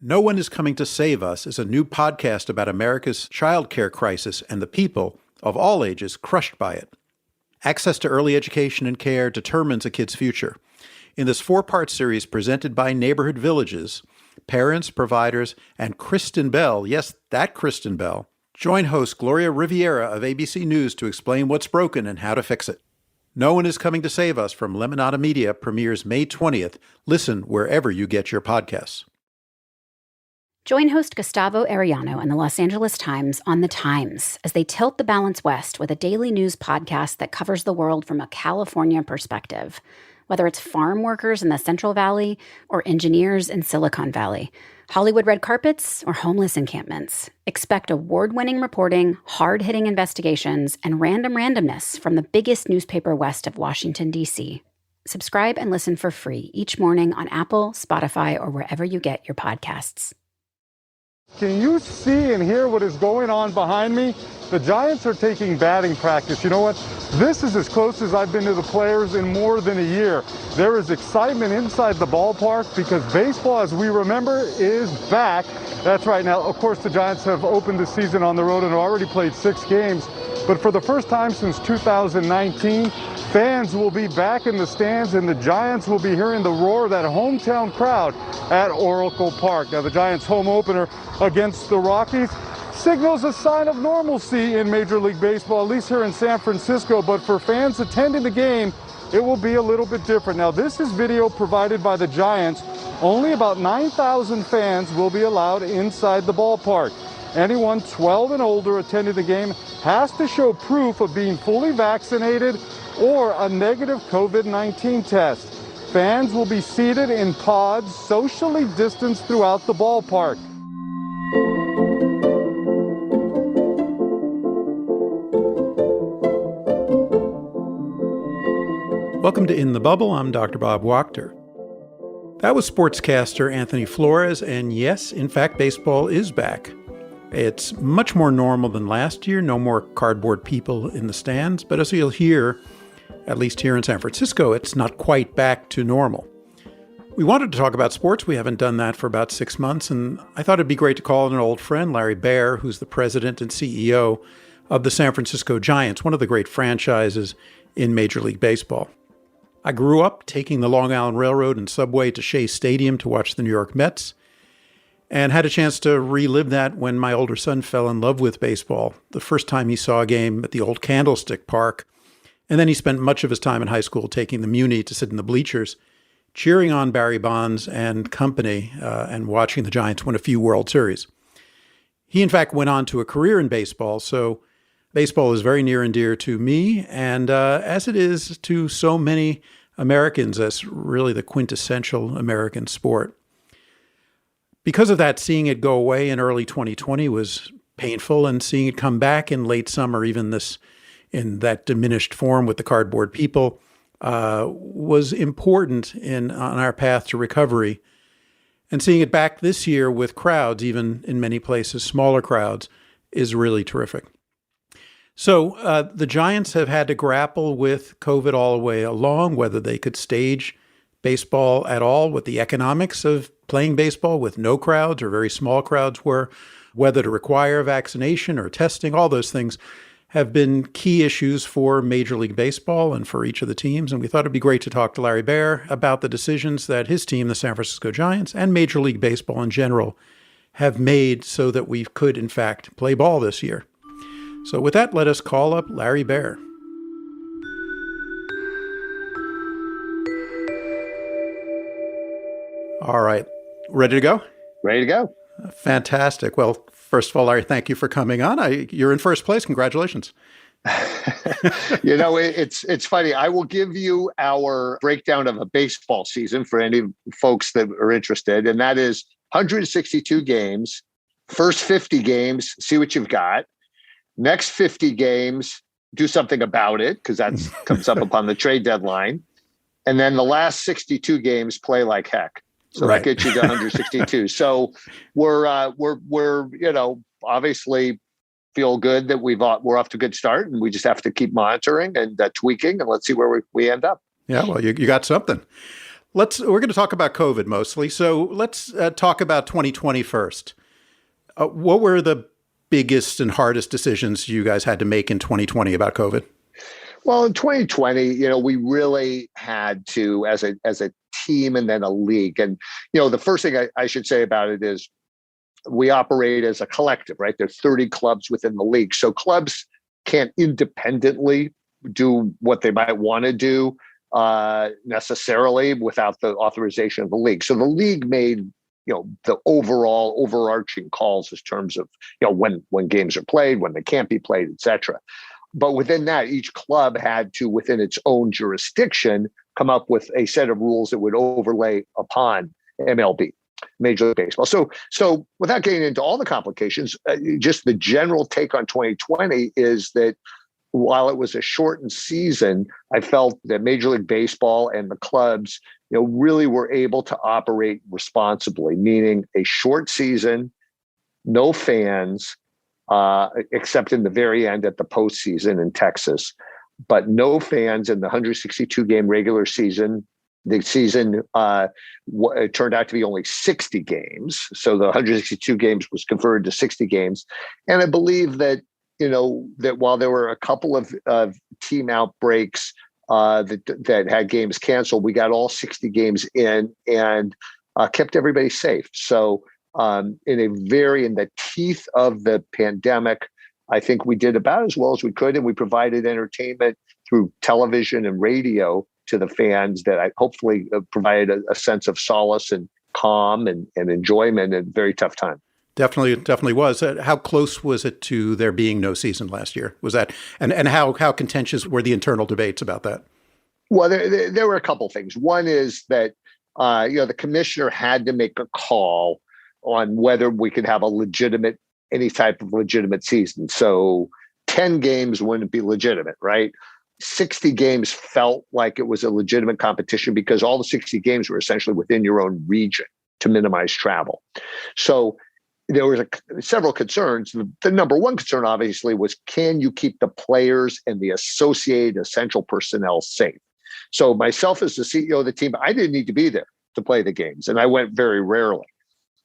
No One is Coming to Save Us is a new podcast about America's childcare crisis and the people, of all ages, crushed by it. Access to early education and care determines a kid's future. In this 4-part series presented by Neighborhood Villages, parents, providers, and Kristen Bell, yes, that Kristen Bell, join host Gloria Riviera of ABC News to explain what's broken and how to fix it. No One is Coming to Save Us from Lemonada Media premieres May 20th. Listen wherever you get your podcasts. Join host Gustavo Arellano and the Los Angeles Times on The Times as they tilt the balance west with a daily news podcast that covers the world from a California perspective. Whether it's farm workers in the Central Valley or engineers in Silicon Valley, Hollywood red carpets or homeless encampments, expect award-winning reporting, hard-hitting investigations, and random randomness from the biggest newspaper west of Washington, D.C. Subscribe and listen for free each morning on Apple, Spotify, or wherever you get your podcasts. Can you see and hear what is going on behind me? The Giants are taking batting practice. You know what? This is as close as I've been to the players in more than a year. There is excitement inside the ballpark because baseball, as we remember, is back. That's right. Now, of course, the Giants have opened the season on the road and have already played 6 games. But for the first time since 2019, fans will be back in the stands and the Giants will be hearing the roar of that hometown crowd at Oracle Park. Now, the Giants' home opener against the Rockies signals a sign of normalcy in Major League Baseball, at least here in San Francisco. But for fans attending the game, it will be a little bit different. Now, this is video provided by the Giants. Only about 9,000 fans will be allowed inside the ballpark. Anyone 12 and older attending the game has to show proof of being fully vaccinated or a negative COVID-19 test. Fans will be seated in pods, socially distanced throughout the ballpark. Welcome to In the Bubble. I'm Dr. Bob Wachter. That was sportscaster Anthony Flores, and yes, in fact, baseball is back. It's much more normal than last year, no more cardboard people in the stands, but as you'll hear, at least here in San Francisco, it's not quite back to normal. We wanted to talk about sports. We haven't done that for about 6 months, and I thought it'd be great to call in an old friend, Larry Baer, who's the president and CEO of the San Francisco Giants, one of the great franchises in Major League Baseball. I grew up taking the Long Island Railroad and subway to Shea Stadium to watch the New York Mets, and had a chance to relive that when my older son fell in love with baseball, the first time he saw a game at the old Candlestick Park. And then he spent much of his time in high school taking the Muni to sit in the bleachers, cheering on Barry Bonds and company, and watching the Giants win a few World Series. He, in fact, went on to a career in baseball, so baseball is very near and dear to me, and as it is to so many Americans, as really the quintessential American sport. Because of that, seeing it go away in early 2020 was painful, and seeing it come back in late summer, even this in that diminished form with the cardboard people, was important on our path to recovery. And seeing it back this year with crowds, even in many places smaller crowds, is really terrific. So the Giants have had to grapple with COVID all the way along, whether they could stage baseball at all, what the economics of playing baseball with no crowds or very small crowds were, whether to require vaccination or testing, all those things have been key issues for Major League Baseball and for each of the teams. And we thought it'd be great to talk to Larry Baer about the decisions that his team, the San Francisco Giants, and Major League Baseball in general have made so that we could, in fact, play ball this year. So with that, let us call up Larry Baer. All right. Ready to go? Ready to go. Fantastic. Well, first of all, Larry, thank you for coming on. You're in first place. Congratulations. It's funny. I will give you our breakdown of a baseball season for any folks that are interested. And that is 162 games, first 50 games, see what you've got. Next 50 games, do something about it because that comes up upon the trade deadline. And then the last 62 games, play like heck. So right. That gets you to 162. So we're obviously feel good that we're off to a good start, and we just have to keep monitoring and tweaking, and let's see where we end up. Yeah, well, you got something. We're going to talk about COVID mostly. So let's talk about 2020 first. What were the biggest and hardest decisions you guys had to make in 2020 about COVID? Well, in 2020, we really had to, as a team and then a league. And, the first thing I should say about it is we operate as a collective, right? There's 30 clubs within the league. So clubs can't independently do what they might want to do necessarily without the authorization of the league. So the league made the overall overarching calls in terms of when games are played, when they can't be played, et cetera. But within that, each club had to, within its own jurisdiction, come up with a set of rules that would overlay upon MLB, Major League Baseball. So without getting into all the complications, just the general take on 2020 is that while it was a shortened season, I felt that Major League Baseball and the clubs, really were able to operate responsibly, meaning a short season, no fans, except in the very end at the postseason in Texas, but no fans in the 162 game regular season. The season it turned out to be only 60 games. So the 162 games was converted to 60 games. And I believe that, that while there were a couple of team outbreaks that had games canceled, we got all 60 games in and kept everybody safe. So in the teeth of the pandemic, I think we did about as well as we could, and we provided entertainment through television and radio to the fans that I hopefully provided a sense of solace and calm and enjoyment at a very tough time. Definitely was. How close was it to there being no season last year? Was that, and how contentious were the internal debates about that? Well, there were a couple things. One is that the commissioner had to make a call on whether we could have any type of legitimate season. So 10 games wouldn't be legitimate, right? 60 games felt like it was a legitimate competition because all the 60 games were essentially within your own region to minimize travel. So there was several concerns. The number one concern, obviously, was can you keep the players and the associated essential personnel safe? So myself as the CEO of the team, I didn't need to be there to play the games, and I went very rarely.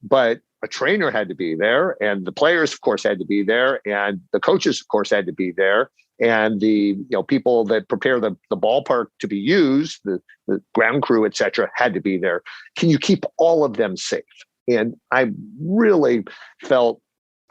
But a trainer had to be there, and the players, of course, had to be there, and the coaches, of course, had to be there, and the people that prepare the ballpark to be used, the ground crew, et cetera, had to be there. Can you keep all of them safe? And I really felt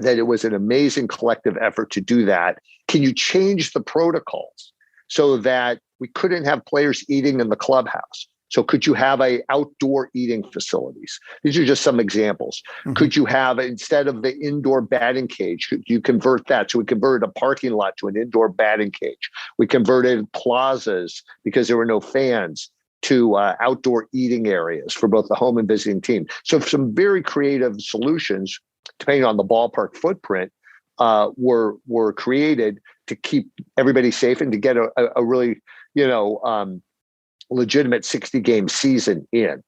that it was an amazing collective effort to do that. Can you change the protocols so that we couldn't have players eating in the clubhouse? So could you have outdoor eating facilities? These are just some examples. Mm-hmm. Could you have, instead of the indoor batting cage, could you convert that? So we converted a parking lot to an indoor batting cage. We converted plazas because there were no fans to outdoor eating areas for both the home and visiting team. So some very creative solutions, depending on the ballpark footprint, were created to keep everybody safe and to get a really, legitimate 60-game season in.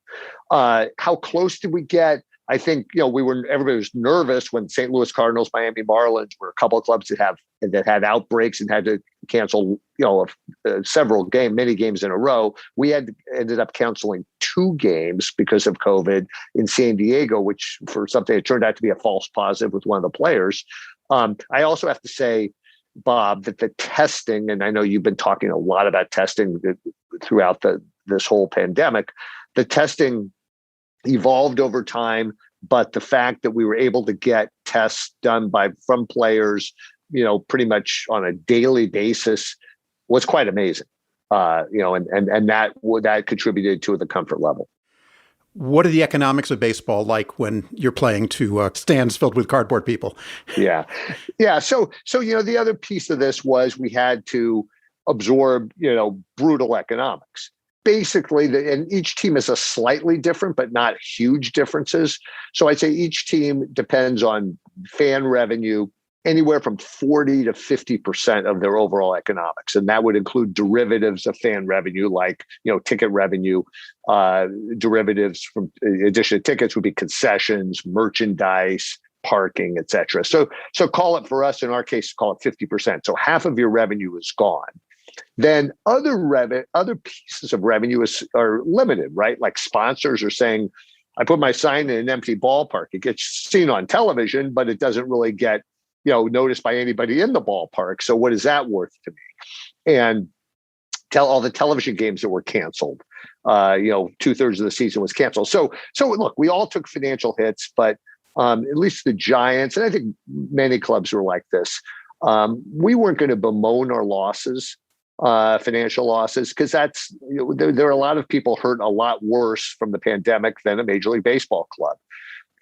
How close did we get? I think everybody was nervous when St. Louis Cardinals, Miami Marlins were a couple of clubs that had outbreaks and had to cancel many games in a row. We ended up canceling 2 games because of COVID in San Diego, which for something that turned out to be a false positive with one of the players. I also have to say, Bob, that the testing, and I know you've been talking a lot about testing throughout this whole pandemic, the testing evolved over time, but the fact that we were able to get tests done from players, pretty much on a daily basis was quite amazing. And that contributed to the comfort level. What are the economics of baseball like when you're playing to stands filled with cardboard people? Yeah. So the other piece of this was we had to absorb, brutal economics. Basically, and each team is a slightly different, but not huge differences. So I'd say each team depends on fan revenue, anywhere from 40 to 50% of their overall economics. And that would include derivatives of fan revenue, like, ticket revenue. Derivatives from addition to tickets would be concessions, merchandise, parking, et cetera. So call it, for us, in our case, call it 50%. So half of your revenue is gone. then other pieces of revenue are limited, right? Like sponsors are saying, I put my sign in an empty ballpark. It gets seen on television, but it doesn't really get, noticed by anybody in the ballpark. So what is that worth to me? And tell all the television games that were canceled. 2/3 of the season was canceled. So look, we all took financial hits, but at least the Giants, and I think many clubs were like this. We weren't going to bemoan our losses, financial losses, because there are a lot of people hurt a lot worse from the pandemic than a Major League Baseball club.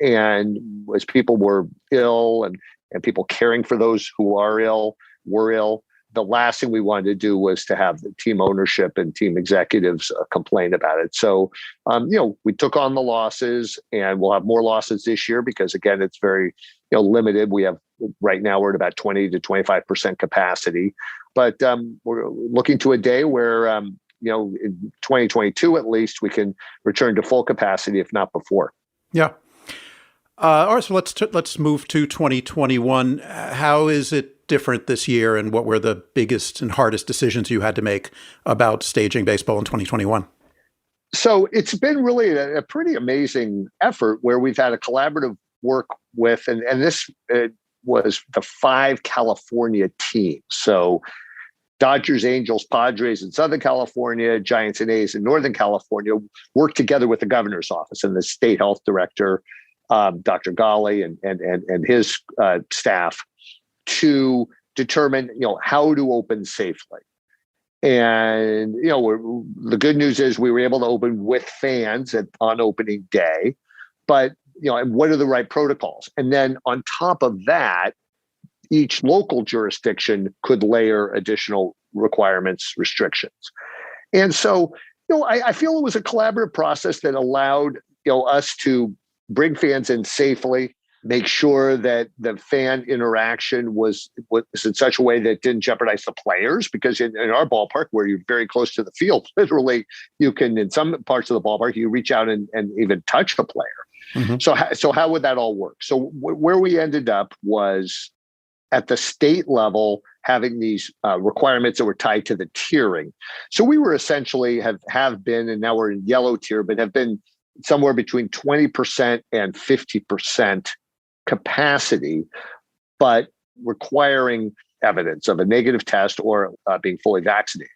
And as people were ill and people caring for those who were ill, the last thing we wanted to do was to have the team ownership and team executives complain about it. So, we took on the losses, and we'll have more losses this year because, again, it's very, limited. Right now we're at about 20 to 25% capacity, but we're looking to a day where, in 2022, at least, we can return to full capacity, if not before. Yeah. All right, so let's move to 2021. How is it different this year, and what were the biggest and hardest decisions you had to make about staging baseball in 2021? So it's been really a pretty amazing effort where we've had a collaborative work with, and this was the 5 California teams. So Dodgers, Angels, Padres in Southern California, Giants and A's in Northern California worked together with the governor's office and the state health director, Dr. Ghali and his staff, to determine, how to open safely. And, the good news is we were able to open with fans on opening day, but, and what are the right protocols? And then on top of that, each local jurisdiction could layer additional requirements, restrictions. And so, I feel it was a collaborative process that allowed, us to bring fans in safely, make sure that the fan interaction was in such a way that didn't jeopardize the players, because in our ballpark, where you're very close to the field, literally, you can, in some parts of the ballpark, you reach out and even touch the player. Mm-hmm. So how would that all work? So where we ended up was at the state level having these requirements that were tied to the tiering. So we were essentially have been, and now we're in yellow tier, but have been somewhere between 20% and 50% capacity, but requiring evidence of a negative test or being fully vaccinated,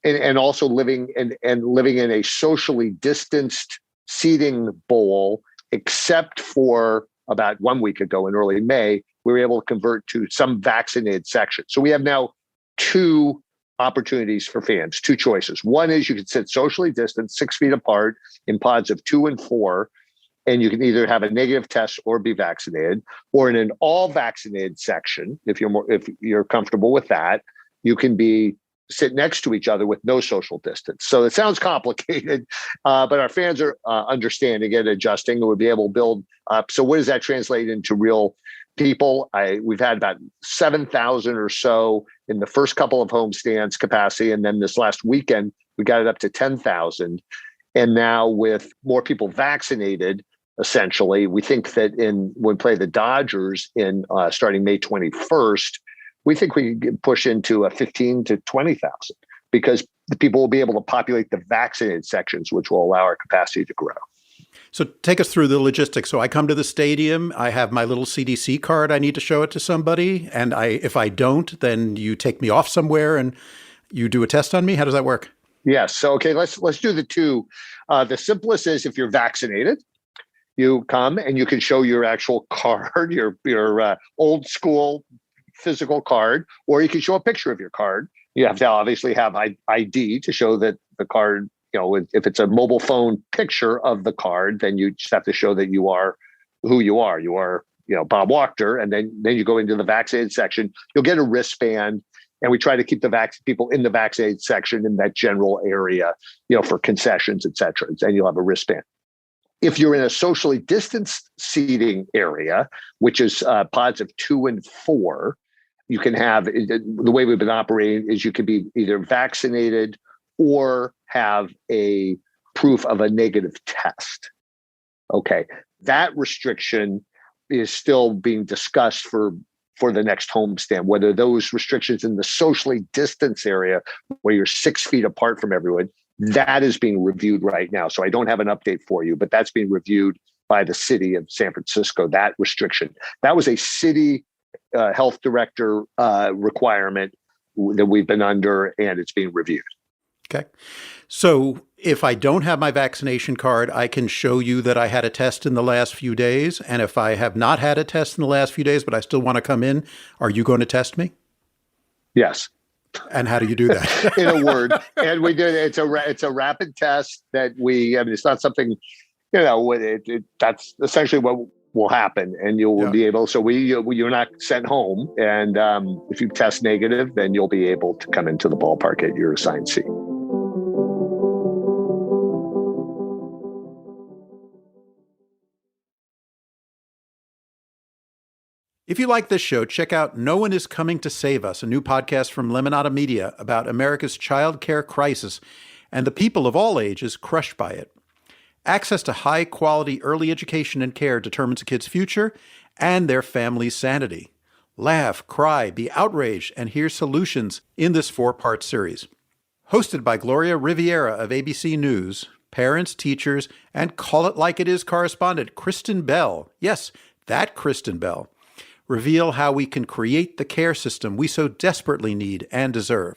and also living in a socially distanced seating bowl, except for about 1 week ago in early May, we were able to convert to some vaccinated sections. So we have now 2 opportunities for fans, 2 choices. One is you can sit socially distanced 6 feet apart in pods of 2 and 4, and you can either have a negative test or be vaccinated, or in an all vaccinated section, if you're comfortable with that, you can sit next to each other with no social distance. So it sounds complicated, but our fans are understanding it, adjusting, and we'll be able to build up. So what does that translate into real people? We've had about 7,000 or so in the first couple of homestands capacity, and then this last weekend we got it up to 10,000. And now with more people vaccinated, essentially, we think that when we play the Dodgers in starting May 21st, we think we can push into a 15 to 20,000 because the people will be able to populate the vaccinated sections, which will allow our capacity to grow. So take us through the logistics. So I come to the stadium, I have my little CDC card, I need to show it to somebody. And if I don't, then you take me off somewhere and you do a test on me. How does that work? Yes. So, okay, let's do the 2. The simplest is if you're vaccinated, you come and you can show your actual card, your old school physical card, or you can show a picture of your card. You have to obviously have ID to show that the card, if it's a mobile phone picture of the card, then you just have to show that you are who you are. You are, Bob Wachter, and then you go into the vaccinated section. You'll get a wristband, and we try to keep the people in the vaccinated section in that general area, for concessions, et cetera. And you'll have a wristband. If you're in a socially distanced seating area, which is pods of 2 and 4, you can have, the way we've been operating is you could be either vaccinated or have a proof of a negative test. Okay. That restriction is still being discussed for for the next homestand, whether those restrictions in the socially distanced area where you're 6 feet apart from everyone, that is being reviewed right now. So I don't have an update for you, but that's being reviewed by the city of San Francisco, that restriction. That was a city health director requirement that we've been under, and it's being reviewed. Okay. So if I don't have my vaccination card, I can show you that I had a test in the last few days. And if I have not had a test in the last few days, but I still want to come in, are you going to test me? Yes. And how do you do that? In a word. And we did. It's a rapid test that it's not something, that's essentially what will happen, and you'll be able. So you're not sent home, and if you test negative, then you'll be able to come into the ballpark at your assigned seat. If you like this show, check out No One Is Coming to Save Us, a new podcast from Lemonada Media about America's child care crisis and the people of all ages crushed by it. Access to high-quality early education and care determines a kid's future and their family's sanity. Laugh, cry, be outraged, and hear solutions in this 4-part series. Hosted by Gloria Riviera of ABC News, parents, teachers, and Call It Like It Is correspondent Kristen Bell, yes, that Kristen Bell, reveal how we can create the care system we so desperately need and deserve.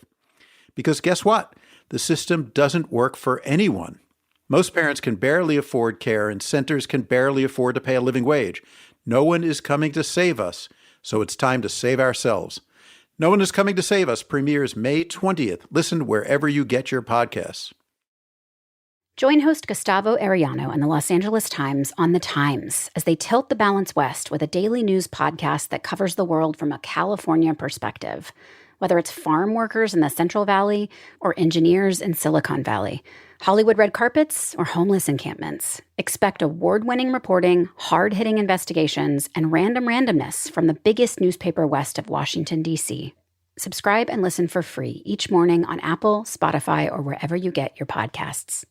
Because guess what? The system doesn't work for anyone. Most parents can barely afford care, and centers can barely afford to pay a living wage. No one is coming to save us, so it's time to save ourselves. No One Is Coming to Save Us premieres May 20th. Listen wherever you get your podcasts. Join host Gustavo Arellano and the Los Angeles Times on The Times as they tilt the balance west with a daily news podcast that covers the world from a California perspective. Whether it's farm workers in the Central Valley or engineers in Silicon Valley, Hollywood red carpets or homeless encampments, expect award-winning reporting, hard-hitting investigations, and random randomness from the biggest newspaper west of Washington, D.C. Subscribe and listen for free each morning on Apple, Spotify, or wherever you get your podcasts.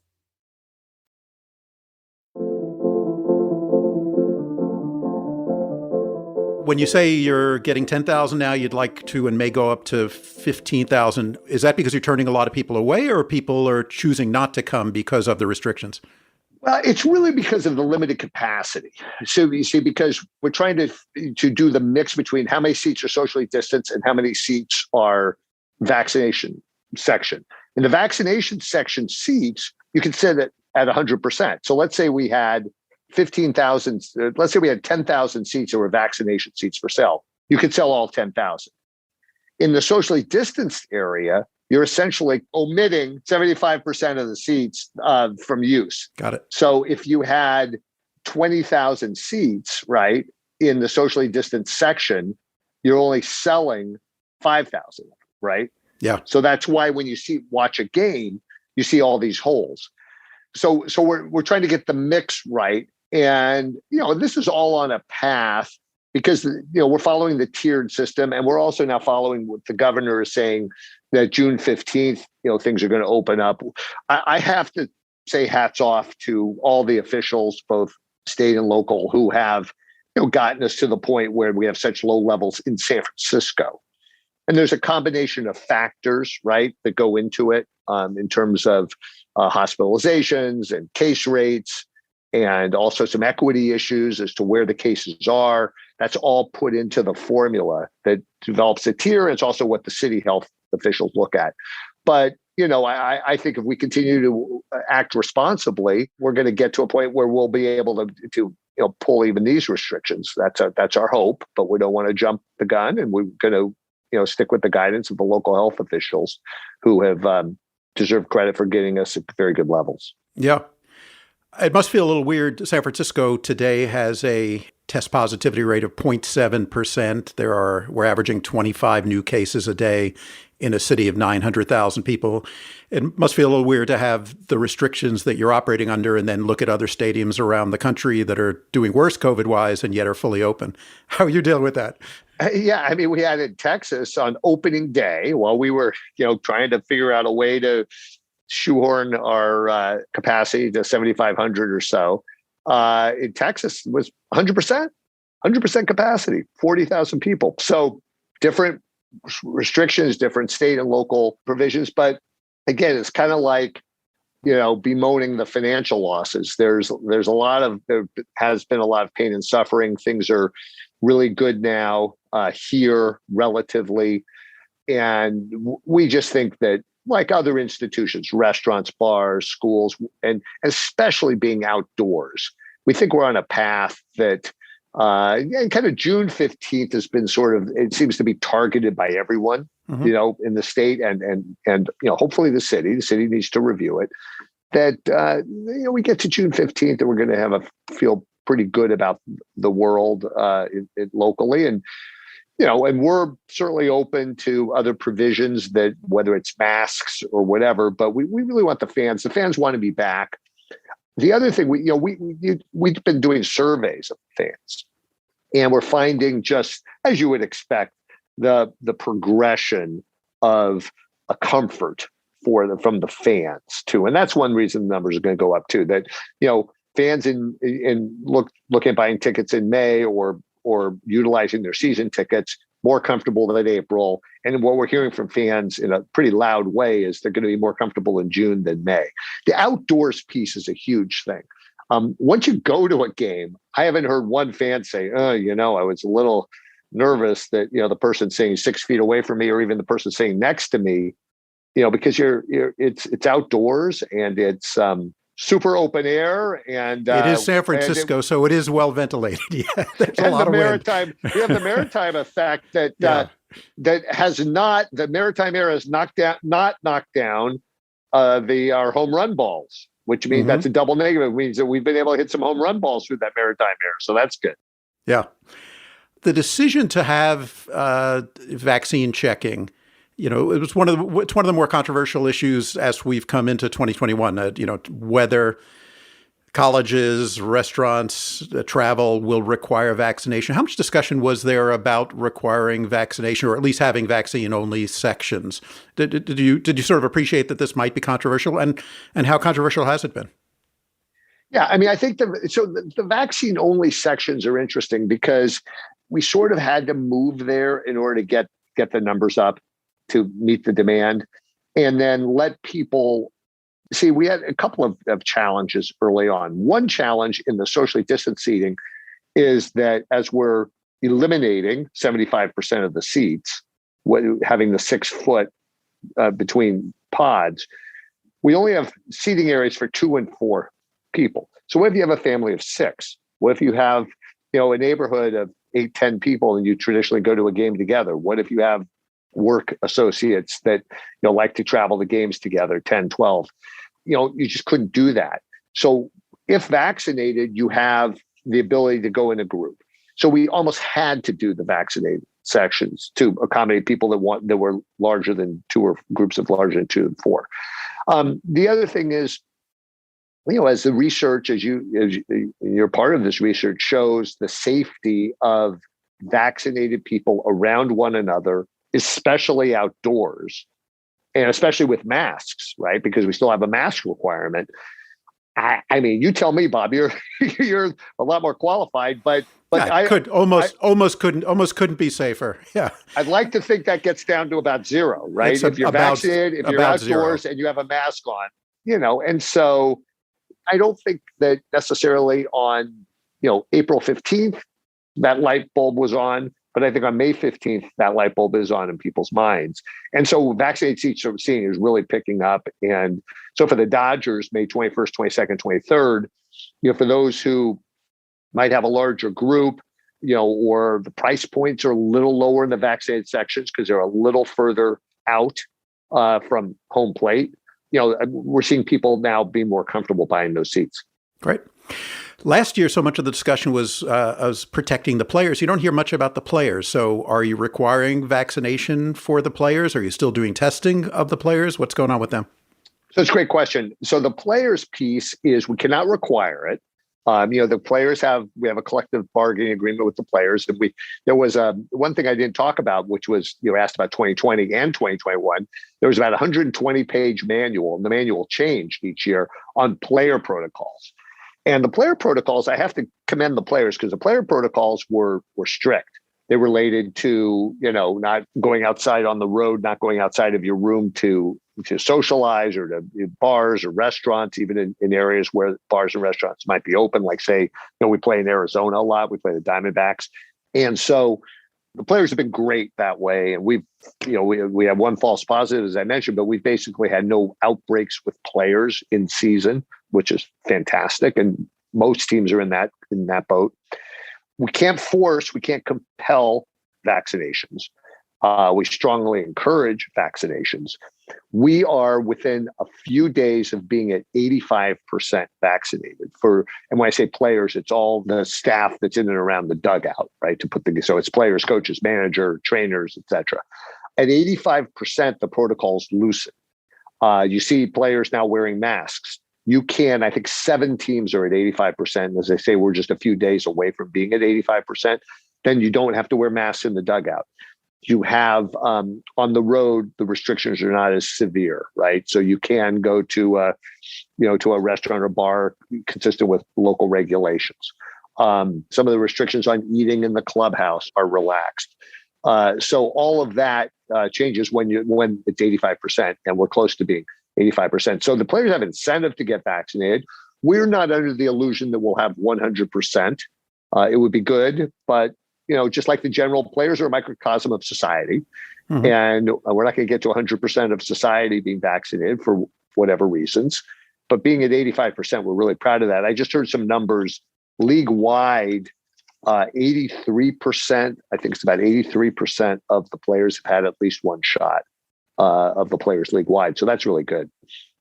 When you say you're getting 10,000 now, you'd like to and may go up to 15,000, is that because you're turning a lot of people away, or people are choosing not to come because of the restrictions? Well, it's really because of the limited capacity. So you see, because we're trying to do the mix between how many seats are socially distanced and how many seats are vaccination section. In the vaccination section seats, you can sit at 100%. So let's say we had 15,000, let's say we had 10,000 seats that were vaccination seats for sale. You could sell all 10,000. In the socially distanced area, you're essentially omitting 75% of the seats from use. Got it. So if you had 20,000 seats, right, in the socially distanced section, you're only selling 5,000, right? Yeah. So that's why when you watch a game, you see all these holes. So we're trying to get the mix right. And, this is all on a path because, we're following the tiered system, and we're also now following what the governor is saying that June 15th, things are going to open up. I have to say hats off to all the officials, both state and local, who have, gotten us to the point where we have such low levels in San Francisco. And there's a combination of factors, right, that go into it in terms of hospitalizations and case rates, and also some equity issues as to where the cases are. That's all put into the formula that develops a tier. It's also what the city health officials look at. But, I think if we continue to act responsibly, we're going to get to a point where we'll be able to pull even these restrictions. That's our hope, but we don't want to jump the gun, and we're going to stick with the guidance of the local health officials who have deserved credit for getting us at very good levels. Yeah. It must feel a little weird. San Francisco today has a test positivity rate of 0.7%. We're averaging 25 new cases a day in a city of 900,000 people. It must feel a little weird to have the restrictions that you're operating under and then look at other stadiums around the country that are doing worse COVID-wise and yet are fully open. How are you dealing with that? Yeah, we had in Texas on opening day while we were, trying to figure out a way to shoehorn our capacity to 7,500 or so. In Texas was 100%. 100% capacity, 40,000 people. So different restrictions, different state and local provisions. But again, it's kind of like, bemoaning the financial losses. There has been a lot of pain and suffering. Things are really good now here relatively. And we just think that, like other institutions, restaurants, bars, schools, and especially being outdoors, we think we're on a path that and kind of June 15th has been it seems to be targeted by everyone, in the state and hopefully the city needs to review it, that, we get to June 15th and we're going to feel pretty good about the world locally. And, and we're certainly open to other provisions that, whether it's masks or whatever, but we really want the fans want to be back. The other thing, we've been doing surveys of fans, and we're finding, just as you would expect, the progression of a comfort from the fans too, and that's one reason the numbers are going to go up too. That fans looking at buying tickets in May or utilizing their season tickets more comfortable than April. And what we're hearing from fans in a pretty loud way is they're going to be more comfortable in June than May. The outdoors piece is a huge thing. Once you go to a game, I haven't heard one fan say, I was a little nervous that, the person sitting 6 feet away from me, or even the person sitting next to me, because it's outdoors and it's super open air, and it is San Francisco, so it is well ventilated. Yeah, there's a lot of wind. We have the maritime effect that the maritime era has not knocked down our home run balls, which means that's a double negative. It means that we've been able to hit some home run balls through that maritime era, so that's good. Yeah, the decision to have vaccine checking. It's one of the more controversial issues as we've come into 2021. Whether colleges, restaurants, travel will require vaccination. How much discussion was there about requiring vaccination, or at least having vaccine-only sections? Did you sort of appreciate that this might be controversial, and how controversial has it been? Yeah, I mean, I think the vaccine-only sections are interesting because we sort of had to move there in order to get the numbers up to meet the demand, and then let people see. We had a couple of challenges early on. One challenge in the socially distanced seating is that as we're eliminating 75% of the seats, having the 6 foot between pods, we only have seating areas for 2 and 4 people. So what if you have a family of 6? What if you have, a neighborhood of 8, 10 people and you traditionally go to a game together? What if you have work associates that like to travel to games together, 10, 12? You just couldn't do that. So if vaccinated, you have the ability to go in a group. So we almost had to do the vaccinated sections to accommodate people that were larger than 2, or groups of larger than 2 and 4. The other thing is, as the research, as you're part of this research, shows the safety of vaccinated people around one another, especially outdoors, and especially with masks, right? Because we still have a mask requirement. I mean, you tell me, Bob, you're a lot more qualified, but I couldn't be safer. Yeah, I'd like to think that gets down to about 0, right? If you're vaccinated, if you're outdoors 0. And you have a mask on, and so I don't think that necessarily on, April 15th, that light bulb was on. But I think on May 15th, that light bulb is on in people's minds. And so vaccinated seats are seeing is really picking up. And so for the Dodgers, May 21st, 22nd, 23rd, for those who might have a larger group, or the price points are a little lower in the vaccinated sections because they're a little further out from home plate, we're seeing people now be more comfortable buying those seats. Great. Last year, so much of the discussion was protecting the players. You don't hear much about the players. So are you requiring vaccination for the players? Are you still doing testing of the players? What's going on with them? So it's a great question. So the players piece is we cannot require it. The players we have a collective bargaining agreement with the players. And there was one thing I didn't talk about, which was, asked about 2020 and 2021. There was about a 120-page manual, and the manual changed each year on player protocols. And the player protocols, I have to commend the players because the player protocols were strict. They related to, not going outside on the road, not going outside of your room to socialize or to bars or restaurants, even in areas where bars and restaurants might be open. Like say, we play in Arizona a lot. We play the Diamondbacks. And so the players have been great that way. And we have one false positive, as I mentioned, but we've basically had no outbreaks with players in season, which is fantastic. And most teams are in that boat. We can't compel vaccinations. We strongly encourage vaccinations. We are within a few days of being at 85% vaccinated and when I say players, it's all the staff that's in and around the dugout, right? So it's players, coaches, manager, trainers, etc. At 85%, the protocols loosen. You see players now wearing masks. I think 7 teams are at 85%. As I say, we're just a few days away from being at 85%. Then you don't have to wear masks in the dugout. You have on the road, the restrictions are not as severe, right? So you can go to a restaurant or bar consistent with local regulations. Some of the restrictions on eating in the clubhouse are relaxed. So all of that changes when it's 85%, and we're close to being 85%. So the players have incentive to get vaccinated. We're not under the illusion that we'll have 100%. It would be good, but just like the general, players are a microcosm of society. Mm-hmm. And we're not going to get to 100% of society being vaccinated for whatever reasons. But being at 85%, we're really proud of that. I just heard some numbers league-wide. 83%, I think it's about 83% of the players have had at least one shot of the players league-wide. So that's really good.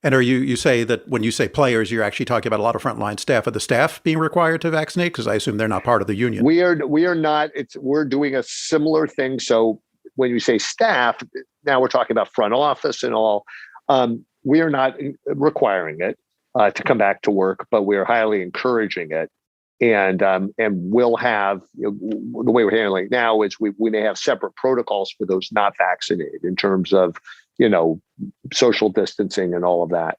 And you say that when you say players, you're actually talking about a lot of frontline staff. Are the staff being required to vaccinate? Because I assume they're not part of the union. We are not. We're doing a similar thing. So when you say staff, now we're talking about front office and all. We are not requiring it to come back to work, but we are highly encouraging it. And we'll have, the way we're handling it now is we may have separate protocols for those not vaccinated in terms of, social distancing and all of that.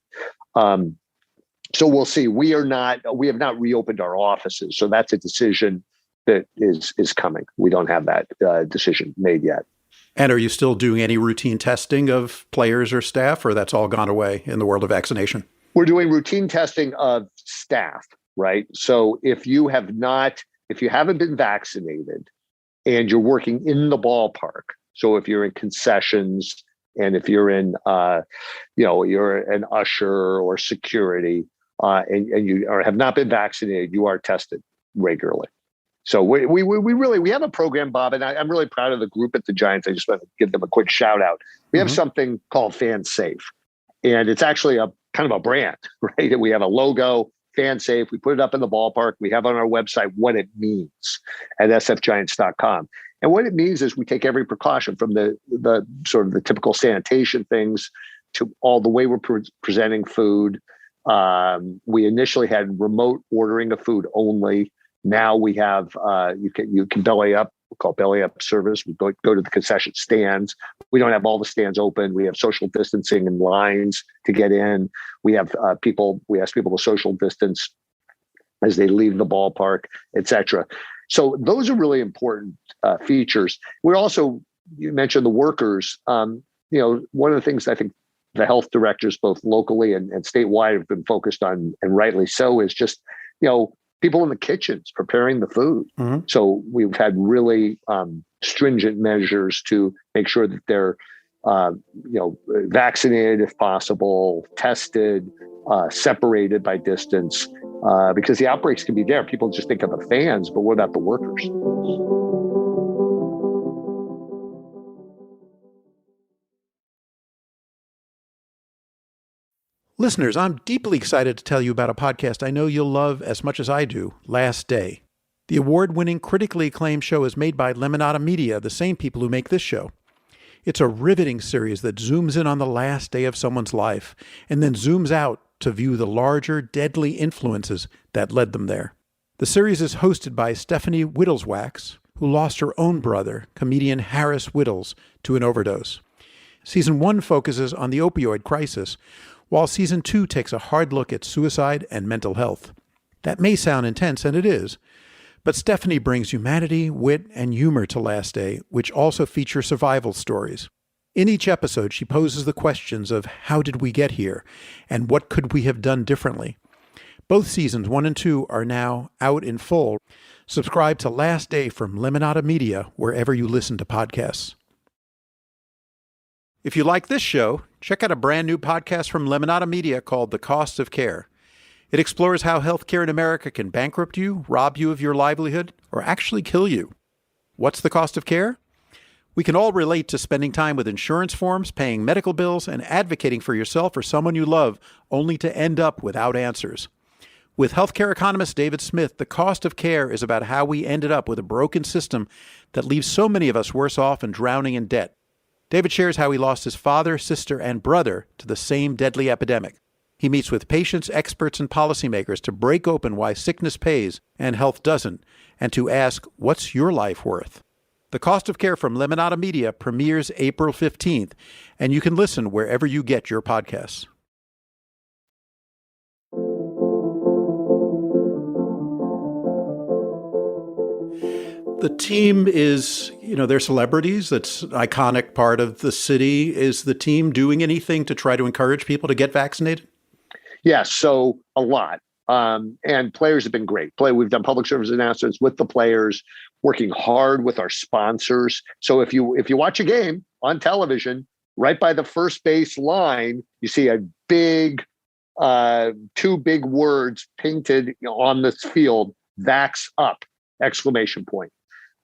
So we'll see. We have not reopened our offices. So that's a decision that is coming. We don't have that decision made yet. And are you still doing any routine testing of players or staff, or that's all gone away in the world of vaccination? We're doing routine testing of staff, right? So if you haven't been vaccinated and you're working in the ballpark, so if you're in concessions, and if you're in, you're an usher or security, and you have not been vaccinated, you are tested regularly. So we have a program, Bob, and I'm really proud of the group at the Giants. I just want to give them a quick shout out. We have something called Fan Safe, and it's actually a kind of a brand, right? We have a logo, Fan Safe. We put it up in the ballpark. We have on our website what it means at sfgiants.com. And what it means is we take every precaution from the sort of the typical sanitation things to all the way we're presenting food. We initially had remote ordering of food only. Now we have you can belly up. We call belly up service. We go to the concession stands. We don't have all the stands open. We have social distancing and lines to get in. We have we ask people to social distance as they leave the ballpark, etc. So those are really important features. You mentioned the workers. One of the things I think the health directors, both locally and statewide, have been focused on, and rightly so, is just, people in the kitchens preparing the food. Mm-hmm. So we've had really stringent measures to make sure that they're, vaccinated if possible, tested, separated by distance, because the outbreaks can be there. People just think of the fans, but what about the workers? Listeners, I'm deeply excited to tell you about a podcast I know you'll love as much as I do, Last Day. The award-winning, critically acclaimed show is made by Lemonada Media, the same people who make this show. It's a riveting series that zooms in on the last day of someone's life and then zooms out to view the larger, deadly influences that led them there. The series is hosted by Stephanie Whittleswax, who lost her own brother, comedian Harris Whittles, to an overdose. Season 1 focuses on the opioid crisis, while Season 2 takes a hard look at suicide and mental health. That may sound intense, and it is, but Stephanie brings humanity, wit, and humor to Last Day, which also feature survival stories. In each episode, she poses the questions of how did we get here, and what could we have done differently? Both seasons 1 and 2 are now out in full. Subscribe to Last Day from Lemonada Media wherever you listen to podcasts. If you like this show, check out a brand new podcast from Lemonada Media called The Cost of Care. It explores how healthcare in America can bankrupt you, rob you of your livelihood, or actually kill you. What's the cost of care? We can all relate to spending time with insurance forms, paying medical bills, and advocating for yourself or someone you love, only to end up without answers. With healthcare economist David Smith, the cost of care is about how we ended up with a broken system that leaves so many of us worse off and drowning in debt. David shares how he lost his father, sister, and brother to the same deadly epidemic. He meets with patients, experts, and policymakers to break open why sickness pays and health doesn't, and to ask, what's your life worth? The Cost of Care from Lemonada Media premieres April 15th, and you can listen wherever you get your podcasts. The team is, they're celebrities. That's an iconic part of the city. Is the team doing anything to try to encourage people to get vaccinated? Yes, so a lot. And players have been great. We've done public service announcements with the players, working hard with our sponsors. So if you watch a game on television, right by the first base line, you see a big, two big words painted on this field, "Vax Up!" exclamation point.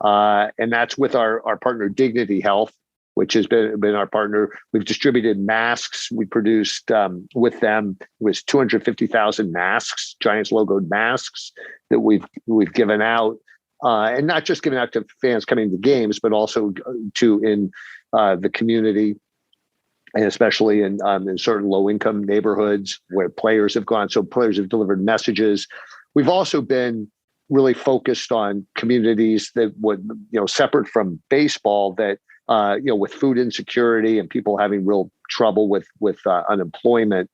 And that's with our partner Dignity Health, which has been our partner. We've distributed masks. We produced with them, it was 250,000 masks, Giants logoed masks that we've given out, and not just given out to fans coming to games, but also in the community, and especially in certain low-income neighborhoods where players have gone. So players have delivered messages. We've also been really focused on communities that would, separate from baseball, that with food insecurity and people having real trouble with unemployment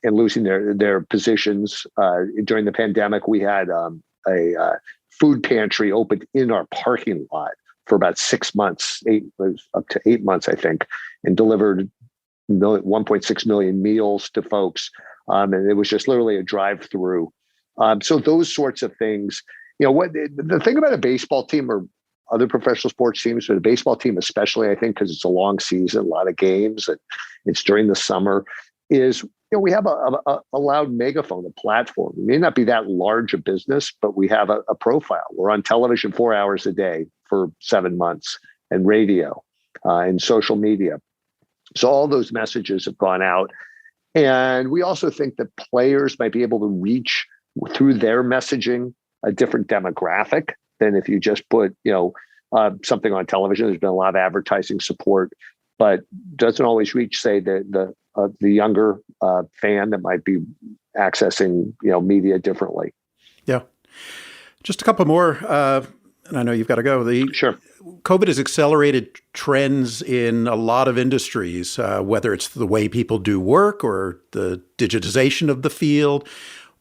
and losing their positions. During the pandemic, we had a food pantry opened in our parking lot for about 6 months, up to 8 months, I think, and delivered 1.6 million meals to folks. And it was just literally a drive-through. So those sorts of things, what the thing about a baseball team or other professional sports teams, but a baseball team especially, I think, because it's a long season, a lot of games, and it's during the summer, is we have a loud megaphone, a platform. We may not be that large a business, but we have a profile. We're on television 4 hours a day for 7 months, and radio, and social media. So all those messages have gone out. And we also think that players might be able to reach through their messaging a different demographic than if you just put, something on television. There's been a lot of advertising support, but doesn't always reach, say, the younger fan that might be accessing, media differently. Yeah. Just a couple more, and I know you've got to go. Sure. COVID has accelerated trends in a lot of industries, whether it's the way people do work or the digitization of the field.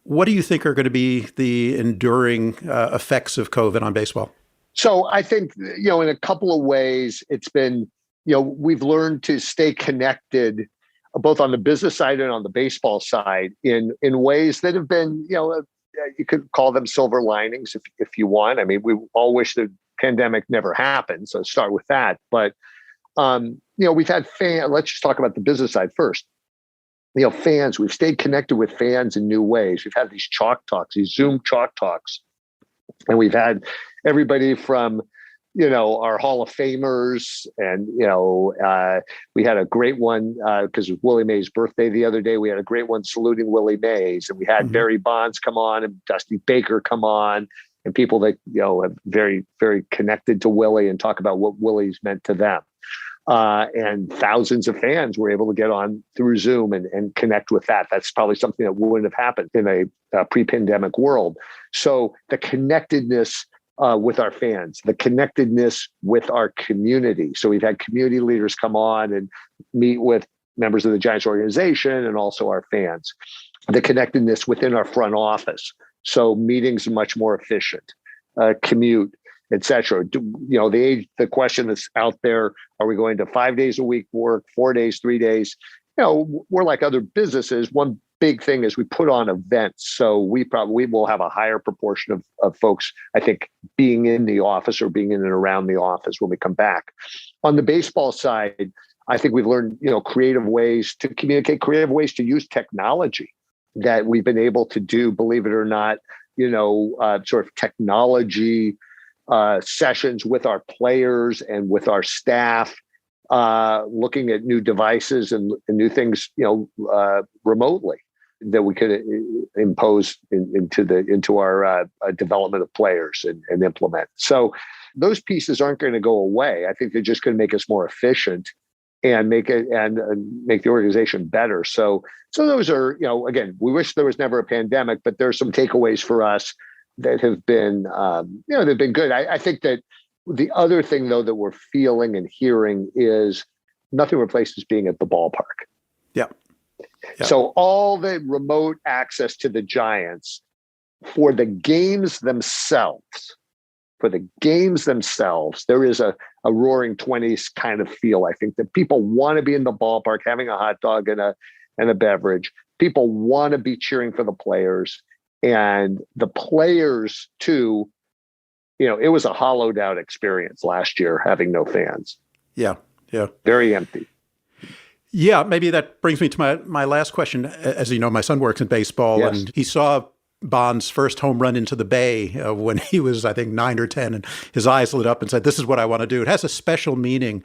What do you think are going to be the enduring effects of COVID on baseball? So I think, in a couple of ways, it's been, we've learned to stay connected both on the business side and on the baseball side in ways that have been, you could call them silver linings if you want. I mean, we all wish the pandemic never happened. So start with that. But, we've had let's just talk about the business side first. Fans, we've stayed connected with fans in new ways. We've had these chalk talks, these Zoom chalk talks, and we've had everybody from, our Hall of Famers, and, we had a great one because it was Willie Mays' birthday the other day. We had a great one saluting Willie Mays, and we had Barry Bonds come on and Dusty Baker come on, and people that, have very, very connected to Willie and talk about what Willie's meant to them. And thousands of fans were able to get on through Zoom and connect with that. That's probably something that wouldn't have happened in a pre-pandemic world. So the connectedness with our fans, the connectedness with our community. So we've had community leaders come on and meet with members of the Giants organization and also our fans. The connectedness within our front office. So meetings are much more efficient, commute, et cetera. The question that's out there, are we going to 5 days a week work, 4 days, 3 days? We're like other businesses. One big thing is we put on events. So we will have a higher proportion of folks, I think, being in the office or being in and around the office when we come back. On the baseball side, I think we've learned, creative ways to communicate, creative ways to use technology that we've been able to do, believe it or not, sort of technology sessions with our players and with our staff, looking at new devices and new things, remotely that we could impose into our development of players and implement. So those pieces aren't going to go away. I think they're just going to make us more efficient and make the organization better. So those are, again, we wish there was never a pandemic, but there's some takeaways for us that have been, they've been good. I think that the other thing, though, that we're feeling and hearing is nothing replaces being at the ballpark. Yeah. So all the remote access to the Giants for the games themselves, there is a roaring 20s kind of feel. I think that people want to be in the ballpark, having a hot dog and a beverage. People want to be cheering for the players, and the players too. It was a hollowed out experience last year having no fans. Yeah. Very empty. Yeah, maybe that brings me to my last question. As you know, my son works in baseball, yes. And he saw Bond's first home run into the Bay when he was, I think, 9 or 10, and his eyes lit up and said, "This is what I want to do." It has a special meaning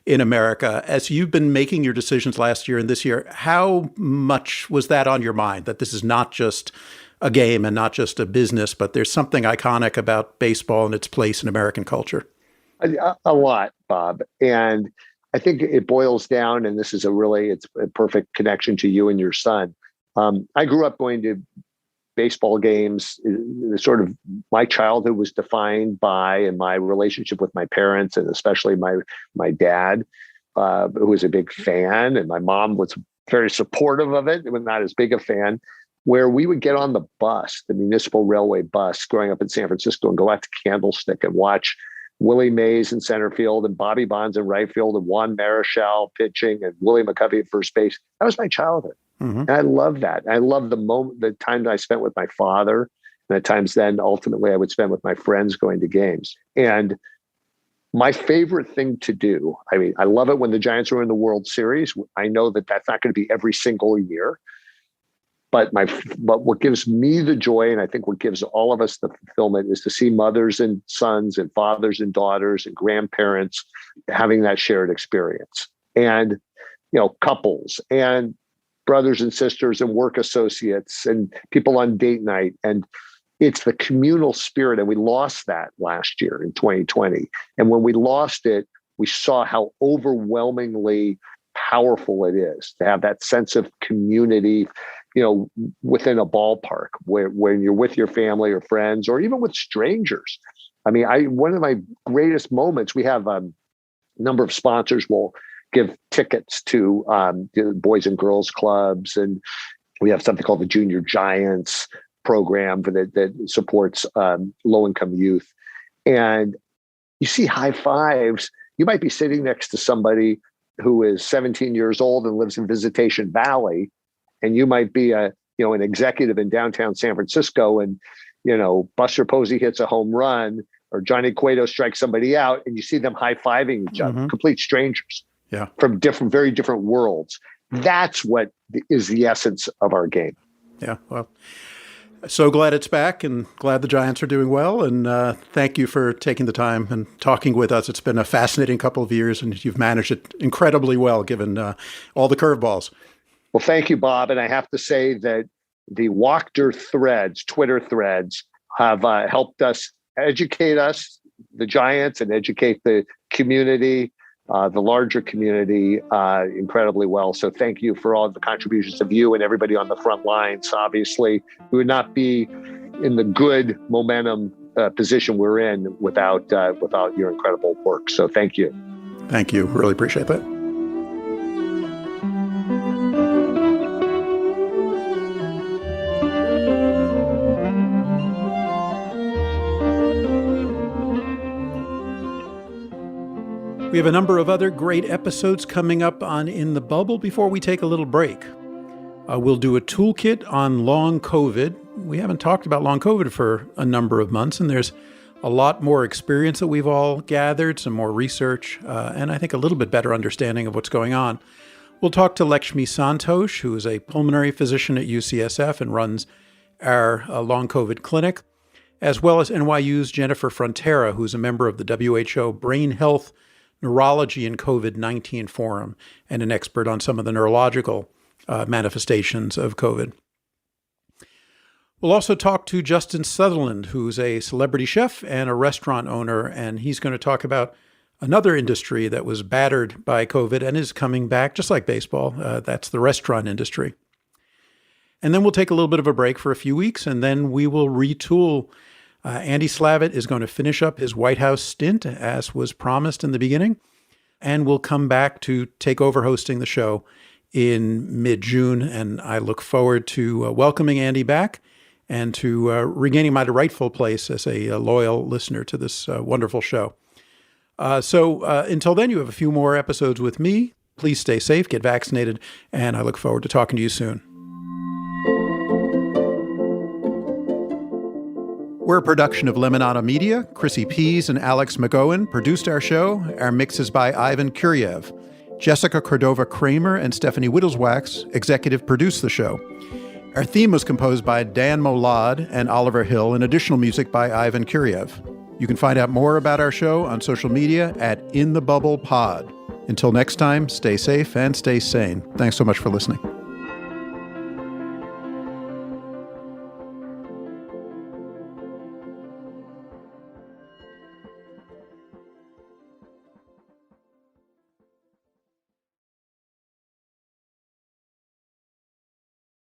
in America. As you've been making your decisions last year and this year, how much was that on your mind, that this is not just a game and not just a business, but there's something iconic about baseball and its place in American culture? A lot, Bob. And I think it boils down, and this is it's a perfect connection to you and your son. I grew up going to baseball games. Sort of my childhood was defined by, and my relationship with my parents, and especially my dad, who was a big fan, and my mom was very supportive of it, but not as big a fan, where we would get on the bus, the municipal railway bus, growing up in San Francisco, and go out to Candlestick and watch Willie Mays in center field and Bobby Bonds in right field and Juan Marichal pitching and Willie McCovey at first base. That was my childhood. Mm-hmm. And I love that. I love the time that I spent with my father, and the times then ultimately I would spend with my friends going to games. And my favorite thing to do, I love it when the Giants are in the World Series. I know that that's not going to be every single year. But what gives me the joy, and I think what gives all of us the fulfillment, is to see mothers and sons and fathers and daughters and grandparents having that shared experience, and couples and brothers and sisters and work associates and people on date night. And it's the communal spirit, and we lost that last year in 2020. And when we lost it, we saw how overwhelmingly powerful it is to have that sense of community, within a ballpark where you're with your family or friends or even with strangers. One of my greatest moments, we have a number of sponsors will give tickets to the Boys and Girls Clubs. And we have something called the Junior Giants program that supports low-income youth. And you see high fives. You might be sitting next to somebody who is 17 years old and lives in Visitation Valley, and you might be an executive in downtown San Francisco, and Buster Posey hits a home run or Johnny Cueto strikes somebody out, and you see them high-fiving each other, complete strangers, from very different worlds. That's what is the essence of our game. Yeah, well, so glad it's back, and glad the Giants are doing well. And thank you for taking the time and talking with us. It's been a fascinating couple of years, and you've managed it incredibly well, given all the curveballs. Well, thank you, Bob. And I have to say that the Wachter threads, Twitter threads, have helped us educate the Giants, and educate the community, the larger community, incredibly well. So thank you for all the contributions of you and everybody on the front lines. Obviously, we would not be in the good momentum position we're in without your incredible work. So thank you. Thank you. Really appreciate that. We have a number of other great episodes coming up on In the Bubble before we take a little break. We'll do a toolkit on long COVID. We haven't talked about long COVID for a number of months, and there's a lot more experience that we've all gathered, some more research, and I think a little bit better understanding of what's going on. We'll talk to Lakshmi Santosh, who is a pulmonary physician at UCSF and runs our long COVID clinic, as well as NYU's Jennifer Frontera, who's a member of the WHO Brain Health, Neurology, and COVID-19 Forum, and an expert on some of the neurological manifestations of COVID. We'll also talk to Justin Sutherland, who's a celebrity chef and a restaurant owner, and he's going to talk about another industry that was battered by COVID and is coming back, just like baseball. That's the restaurant industry. And then we'll take a little bit of a break for a few weeks, and then we will retool. Andy Slavitt is going to finish up his White House stint, as was promised in the beginning, and we'll come back to take over hosting the show in mid-June. And I look forward to welcoming Andy back and to regaining my rightful place as a loyal listener to this wonderful show. So until then, you have a few more episodes with me. Please stay safe, get vaccinated, and I look forward to talking to you soon. We're a production of Lemonada Media. Chrissy Pease and Alex McGowan produced our show. Our mix is by Ivan Kuryev. Jessica Cordova-Kramer and Stephanie Whittleswax executive produced the show. Our theme was composed by Dan Molad and Oliver Hill, and additional music by Ivan Kuryev. You can find out more about our show on social media at In the Bubble Pod. Until next time, stay safe and stay sane. Thanks so much for listening.